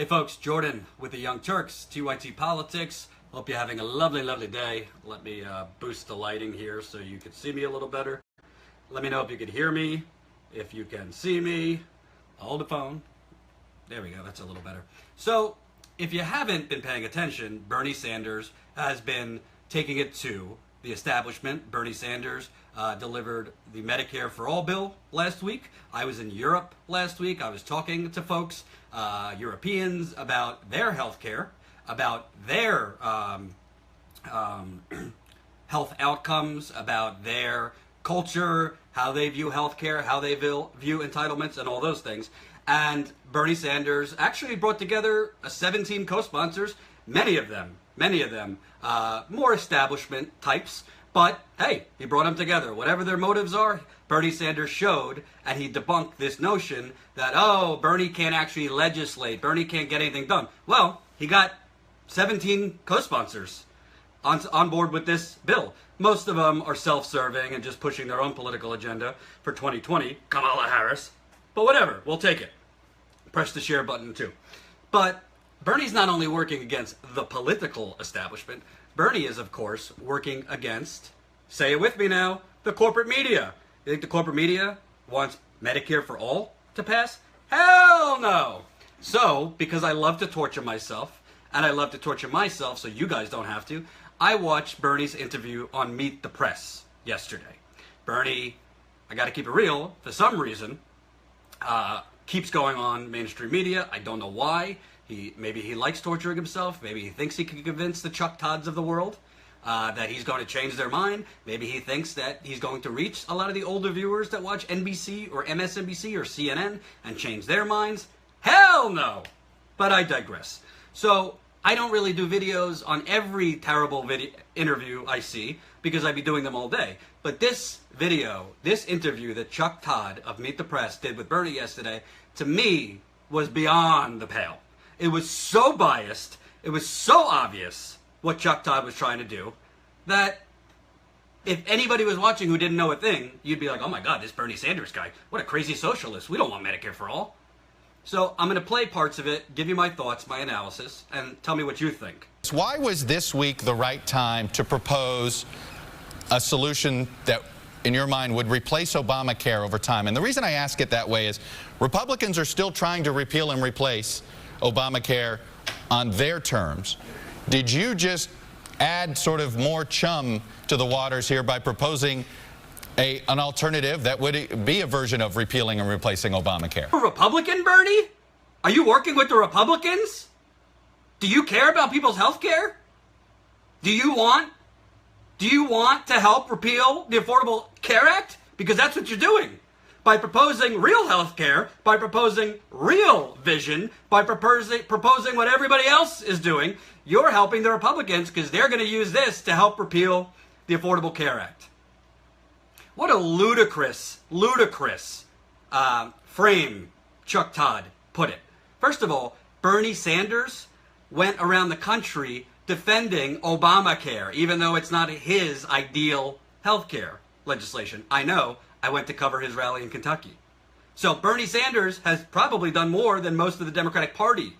Hey folks, Jordan with the Young Turks, TYT Politics. Hope you're having a lovely, lovely day. Let me boost the lighting here so you can see me a little better. Let me know if you can hear me, if you can see me. Hold the phone. There we go, that's a little better. So, if you haven't been paying attention, Bernie Sanders has been taking it to the establishment. Bernie Sanders delivered the Medicare for All bill last week. I was in Europe last week. I was talking to folks, Europeans, about their health care, about their health outcomes, about their culture, how they view health care, how they view entitlements, and all those things. And Bernie Sanders actually brought together 17 co-sponsors, many of them more establishment types. But hey, he brought them together. Whatever their motives are, Bernie Sanders showed, and he debunked this notion that, oh, Bernie can't actually legislate, Bernie can't get anything done. Well, he got 17 co-sponsors on board with this bill. Most of them are self-serving and just pushing their own political agenda for 2020, Kamala Harris. But whatever, we'll take it. Press the share button too. But Bernie's not only working against the political establishment, Bernie is, of course, working against, say it with me now, the corporate media. You think the corporate media wants Medicare for all to pass? Hell no! So, because I love to torture myself, and I love to torture myself so you guys don't have to, I watched Bernie's interview on Meet the Press yesterday. Bernie, I gotta keep it real, for some reason, keeps going on mainstream media. I don't know why. Maybe he likes torturing himself. Maybe he thinks he can convince the Chuck Todds of the world that he's going to change their mind. Maybe he thinks that he's going to reach a lot of the older viewers that watch NBC or MSNBC or CNN and change their minds. Hell no! But I digress. So I don't really do videos on every terrible interview I see because I'd be doing them all day. But this interview that Chuck Todd of Meet the Press did with Bernie yesterday, to me, was beyond the pale. It was so biased, it was so obvious what Chuck Todd was trying to do, that if anybody was watching who didn't know a thing, you'd be like, oh my God, this Bernie Sanders guy, what a crazy socialist. We don't want Medicare for all. So I'm going to play parts of it, give you my thoughts, my analysis, and tell me what you think. Why was this week the right time to propose a solution that, in your mind, would replace Obamacare over time? And the reason I ask it that way is Republicans are still trying to repeal and replace Obamacare on their terms. Did you just add sort of more chum to the waters here by proposing an alternative that would be a version of repealing and replacing Obamacare? A Republican, Bernie? Are you working with the Republicans? Do you care about people's health care? Do you want to help repeal the Affordable Care Act? Because that's what you're doing. By proposing real health care, by proposing real vision, by proposing what everybody else is doing, you're helping the Republicans because they're going to use this to help repeal the Affordable Care Act. What a ludicrous frame Chuck Todd put it. First of all, Bernie Sanders went around the country defending Obamacare, even though it's not his ideal health care legislation. I know. I went to cover his rally in Kentucky. So Bernie Sanders has probably done more than most of the Democratic Party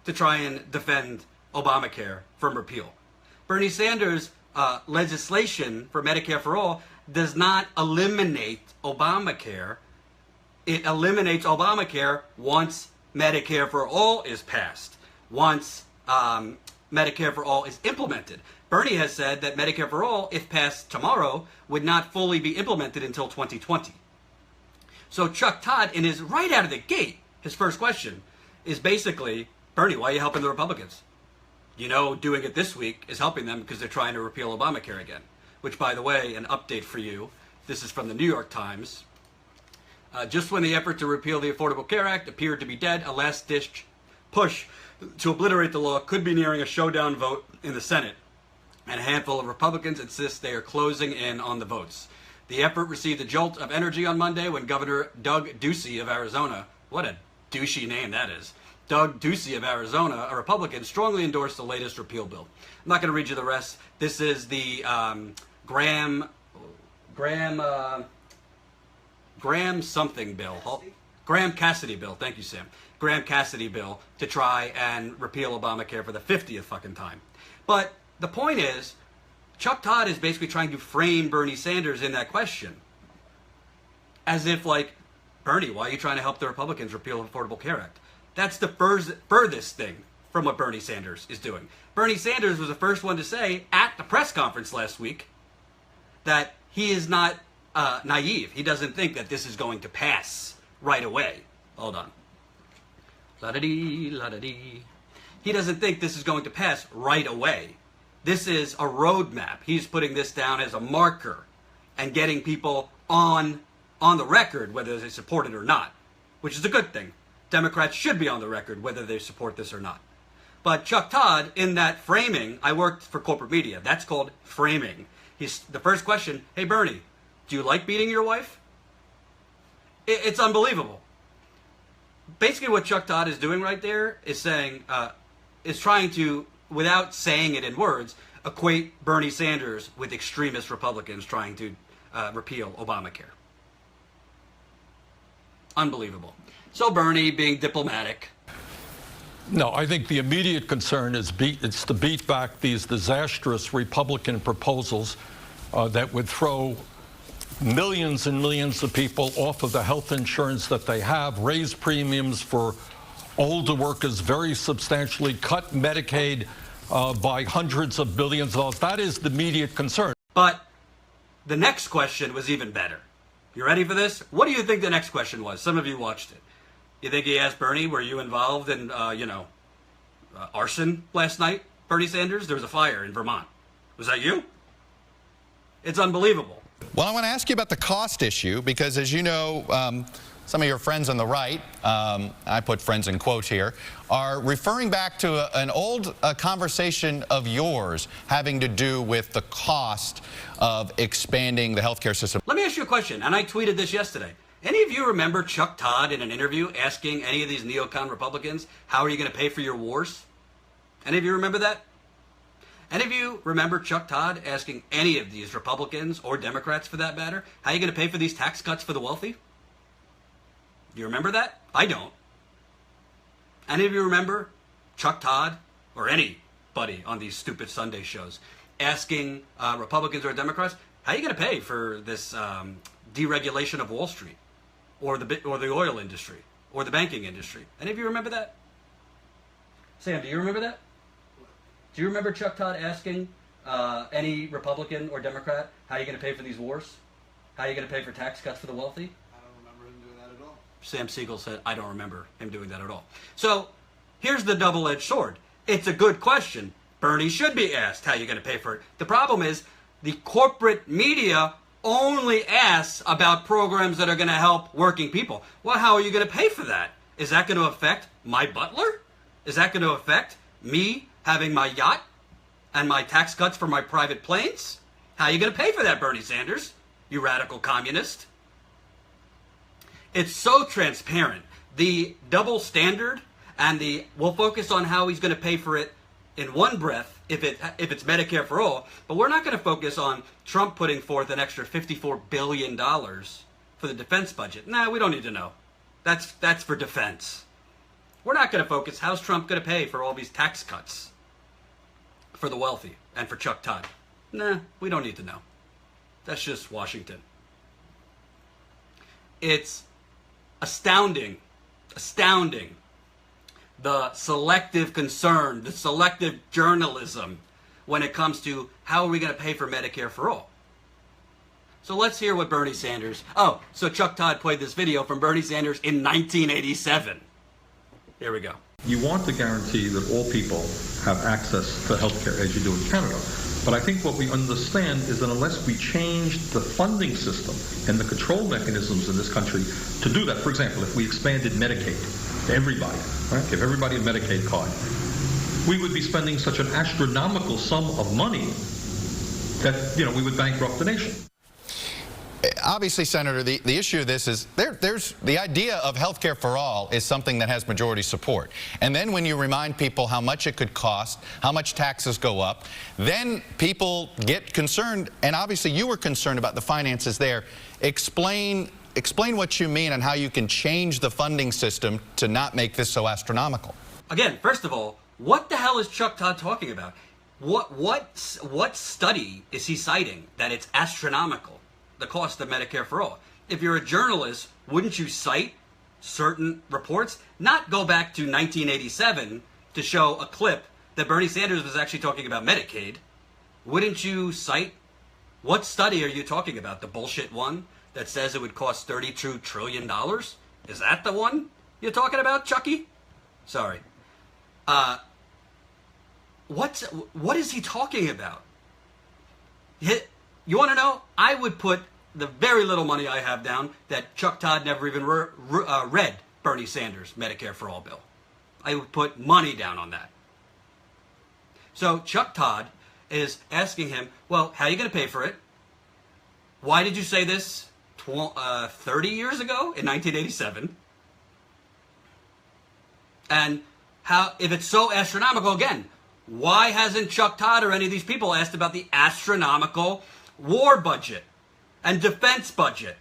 to try and defend Obamacare from repeal. Bernie Sanders' legislation for Medicare for All does not eliminate Obamacare. It eliminates Obamacare once Medicare for All is passed, once Medicare for All is implemented. Bernie has said that Medicare for All, if passed tomorrow, would not fully be implemented until 2020. So Chuck Todd, right out of the gate, his first question is basically, Bernie, why are you helping the Republicans? You know, doing it this week is helping them because they're trying to repeal Obamacare again. Which, by the way, an update for you. This is from the New York Times. Just when the effort to repeal the Affordable Care Act appeared to be dead, a last-ditch push to obliterate the law could be nearing a showdown vote in the Senate. And a handful of Republicans insist they are closing in on the votes. The effort received a jolt of energy on Monday when Governor Doug Ducey of Arizona, what a douchey name that is, Doug Ducey of Arizona, a Republican, strongly endorsed the latest repeal bill. I'm not going to read you the rest. This is the Graham something bill. Graham Cassidy bill. Thank you, Sam. Graham Cassidy bill to try and repeal Obamacare for the 50th fucking time. But the point is, Chuck Todd is basically trying to frame Bernie Sanders in that question. As if, like, Bernie, why are you trying to help the Republicans repeal the Affordable Care Act? That's the furthest thing from what Bernie Sanders is doing. Bernie Sanders was the first one to say at the press conference last week that he is not naive. He doesn't think that this is going to pass right away. Hold on. La-da-dee, la-da-dee. He doesn't think this is going to pass right away. This is a roadmap. He's putting this down as a marker and getting people on the record whether they support it or not, which is a good thing. Democrats should be on the record whether they support this or not. But Chuck Todd, in that framing, I worked for corporate media. That's called framing. He's the first question, hey, Bernie, do you like beating your wife? It's unbelievable. Basically what Chuck Todd is doing right there is saying, is trying to, without saying it in words, equate Bernie Sanders with extremist Republicans trying to repeal Obamacare. Unbelievable. So Bernie, being diplomatic. No, I think the immediate concern is it's to beat back these disastrous Republican proposals that would throw millions and millions of people off of the health insurance that they have, raise premiums for older workers very substantially, cut Medicaid by hundreds of billions of dollars. That is the immediate concern. But the next question was even better. You ready for this? What do you think the next question was? Some of you watched it. You think he asked Bernie, were you involved in, arson last night, Bernie Sanders? There was a fire in Vermont. Was that you? It's unbelievable. Well, I want to ask you about the cost issue because, as you know, some of your friends on the right, I put friends in quotes here, are referring back to an old conversation of yours having to do with the cost of expanding the healthcare system. Let me ask you a question, and I tweeted this yesterday. Any of you remember Chuck Todd in an interview asking any of these neocon Republicans, how are you going to pay for your wars? Any of you remember that? Any of you remember Chuck Todd asking any of these Republicans, or Democrats for that matter, how are you going to pay for these tax cuts for the wealthy? You remember that? I don't. Any of you remember Chuck Todd, or anybody on these stupid Sunday shows, asking Republicans or Democrats, how are you going to pay for this deregulation of Wall Street, or the oil industry, or the banking industry? Any of you remember that? Sam, do you remember that? Do you remember Chuck Todd asking any Republican or Democrat, how are you going to pay for these wars? How are you going to pay for tax cuts for the wealthy? I don't remember him doing that at all. Sam Siegel said, I don't remember him doing that at all. So here's the double-edged sword. It's a good question. Bernie should be asked how you're going to pay for it. The problem is the corporate media only asks about programs that are going to help working people. Well, how are you going to pay for that? Is that going to affect my butler? Is that going to affect me having my yacht and my tax cuts for my private planes? How are you going to pay for that, Bernie Sanders, you radical communist? It's so transparent. The double standard and we'll focus on how he's going to pay for it in one breath if it's Medicare for all, but we're not going to focus on Trump putting forth an extra $54 billion for the defense budget. Nah, we don't need to know. That's for defense. We're not going to focus, how's Trump going to pay for all these tax cuts for the wealthy and for Chuck Todd? Nah, we don't need to know. That's just Washington. It's astounding, the selective concern, the selective journalism when it comes to how are we going to pay for Medicare for all. So let's hear what Bernie Sanders... Oh, so Chuck Todd played this video from Bernie Sanders in 1987. Here we go. You want to guarantee that all people have access to health care as you do in Canada. But I think what we understand is that unless we change the funding system and the control mechanisms in this country to do that, for example, if we expanded Medicaid to everybody, right, give everybody a Medicaid card, we would be spending such an astronomical sum of money that, we would bankrupt the nation. Obviously, Senator, the issue of this is there's the idea of health care for all is something that has majority support. And then when you remind people how much it could cost, how much taxes go up, then people get concerned. And obviously you were concerned about the finances there. Explain explain what you mean and how you can change the funding system to not make this so astronomical. Again, first of all, what the hell is Chuck Todd talking about? What study is he citing that it's astronomical, the cost of Medicare for all? If you're a journalist, wouldn't you cite certain reports? Not go back to 1987 to show a clip that Bernie Sanders was actually talking about Medicaid. Wouldn't you cite? What study are you talking about? The bullshit one that says it would cost $32 trillion? Is that the one you're talking about, Chucky? Sorry. What is he talking about? You want to know? I would put the very little money I have down that Chuck Todd never even read Bernie Sanders' Medicare for All bill. I would put money down on that. So Chuck Todd is asking him, well, how are you going to pay for it? Why did you say this 30 years ago in 1987? And how, if it's so astronomical, again, why hasn't Chuck Todd or any of these people asked about the astronomical war budget and defense budget,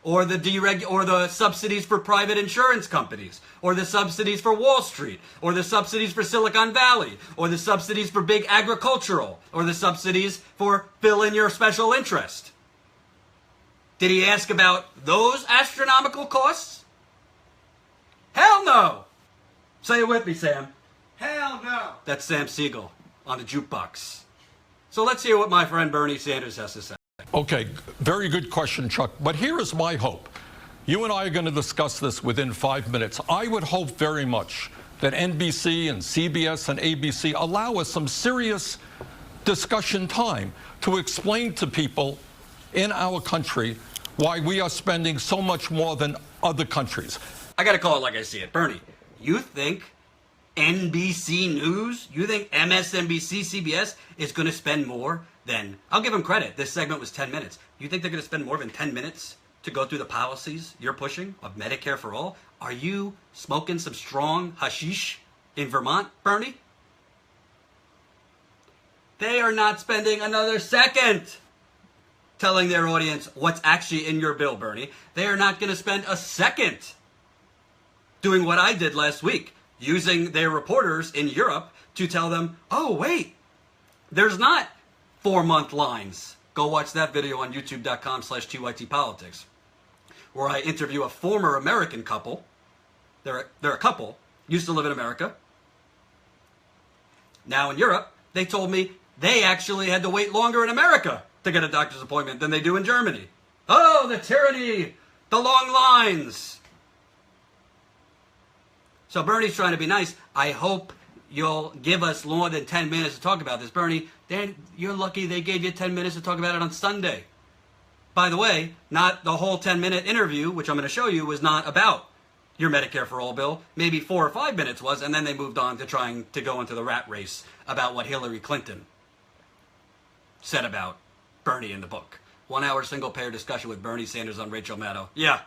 or the subsidies for private insurance companies, or the subsidies for Wall Street, or the subsidies for Silicon Valley, or the subsidies for big agricultural, or the subsidies for fill in your special interest? Did he ask about those astronomical costs? Hell no! Say it with me, Sam. Hell no! That's Sam Siegel on the jukebox. So let's hear what my friend Bernie Sanders has to say. Okay, very good question, Chuck. But here is my hope. You and I are going to discuss this within 5 minutes. I would hope very much that NBC and CBS and ABC allow us some serious discussion time to explain to people in our country why we are spending so much more than other countries. I got to call it like I see it. Bernie, you think NBC News, you think MSNBC, CBS is going to spend more than, I'll give them credit, this segment was 10 minutes. You think they're going to spend more than 10 minutes to go through the policies you're pushing of Medicare for all? Are you smoking some strong hashish in Vermont, Bernie? They are not spending another second telling their audience what's actually in your bill, Bernie. They are not going to spend a second doing what I did last week, using their reporters in Europe to tell them, oh, wait, there's not 4-month lines. Go watch that video on youtube.com/TYTpolitics, where I interview a former American couple. They're a couple, used to live in America. Now in Europe, they told me they actually had to wait longer in America to get a doctor's appointment than they do in Germany. Oh, the tyranny, the long lines. So Bernie's trying to be nice. I hope you'll give us more than 10 minutes to talk about this. Bernie, you're lucky they gave you 10 minutes to talk about it on Sunday. By the way, not the whole 10-minute interview, which I'm going to show you, was not about your Medicare for All bill. Maybe 4 or 5 minutes was, and then they moved on to trying to go into the rat race about what Hillary Clinton said about Bernie in the book. 1 hour single-payer discussion with Bernie Sanders on Rachel Maddow. Yeah,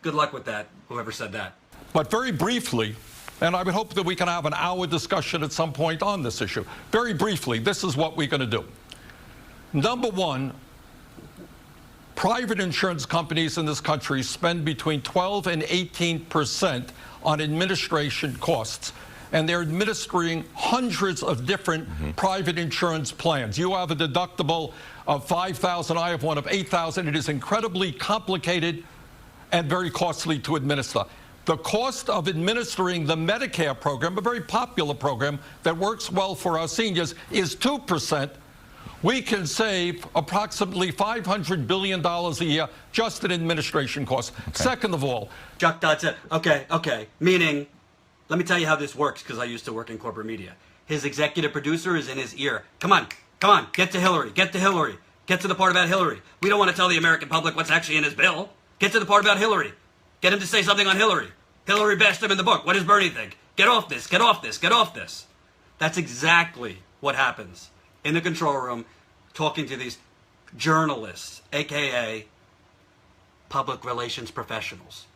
good luck with that, whoever said that. But very briefly, and I would hope that we can have an hour discussion at some point on this issue. Very briefly, this is what we're going to do. Number one, private insurance companies in this country spend between 12 and 18% on administration costs, and they're administering hundreds of different private insurance plans. You have a deductible of $5,000, I have one of $8,000. It is incredibly complicated and very costly to administer. The cost of administering the Medicare program, a very popular program that works well for our seniors, is 2%. We can save approximately $500 billion a year just in administration costs. Okay. Second of all, Chuck Todd said, okay, meaning, let me tell you how this works, because I used to work in corporate media. His executive producer is in his ear. Come on, get to Hillary, get to the part about Hillary. We don't want to tell the American public what's actually in his bill. Get to the part about Hillary. Get him to say something on Hillary. Hillary bashed him in the book. What does Bernie think? Get off this, get off this, get off this. That's exactly what happens in the control room, talking to these journalists, a.k.a. public relations professionals.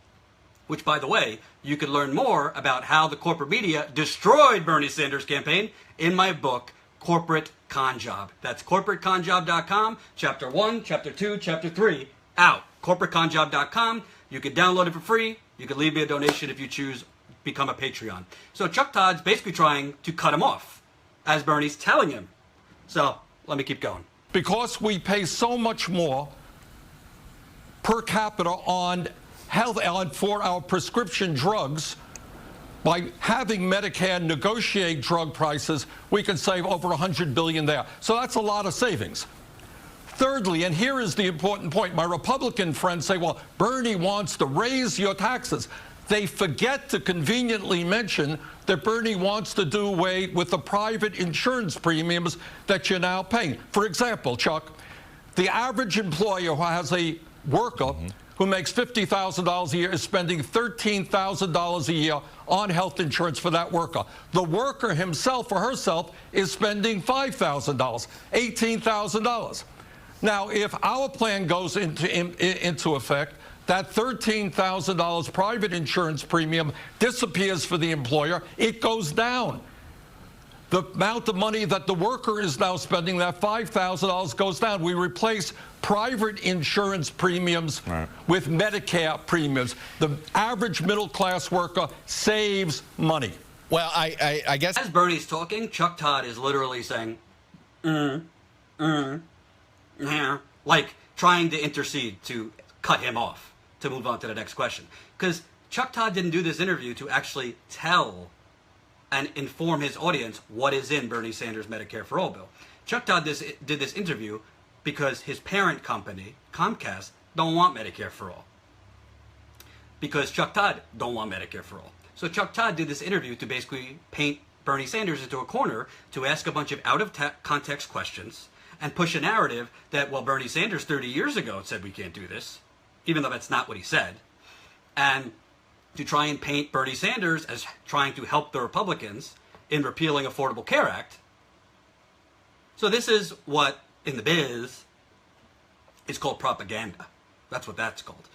Which, by the way, you can learn more about how the corporate media destroyed Bernie Sanders' campaign in my book, Corporate Con Job. That's corporateconjob.com, Chapter 1, Chapter 2, Chapter 3, out. corporateconjob.com. You can download it for free. You can leave me a donation if you choose become a Patreon. So Chuck Todd's basically trying to cut him off, as Bernie's telling him. So let me keep going. Because we pay so much more per capita on for our prescription drugs, by having Medicare negotiate drug prices, we can save over $100 billion there. So that's a lot of savings. Thirdly, and here is the important point, my Republican friends say, well, Bernie wants to raise your taxes. They forget to conveniently mention that Bernie wants to do away with the private insurance premiums that you're now paying. For example, Chuck, the average employer who has a worker who makes $50,000 a year is spending $13,000 a year on health insurance for that worker. The worker himself or herself is spending $5,000, $18,000. Now, if our plan goes into effect, that $13,000 private insurance premium disappears for the employer. It goes down. The amount of money that the worker is now spending, that $5,000, goes down. We replace private insurance premiums with Medicare premiums. The average middle-class worker saves money. Well, I guess... As Bernie's talking, Chuck Todd is literally saying, like trying to intercede to cut him off, to move on to the next question. Because Chuck Todd didn't do this interview to actually tell and inform his audience what is in Bernie Sanders' Medicare for All bill. Chuck Todd did this interview because his parent company, Comcast, don't want Medicare for All. Because Chuck Todd don't want Medicare for All. So Chuck Todd did this interview to basically paint Bernie Sanders into a corner, to ask a bunch of out-of-context questions and push a narrative that, well, Bernie Sanders 30 years ago said we can't do this, even though that's not what he said, and to try and paint Bernie Sanders as trying to help the Republicans in repealing Affordable Care Act. So this is what, in the biz, is called propaganda. That's what that's called.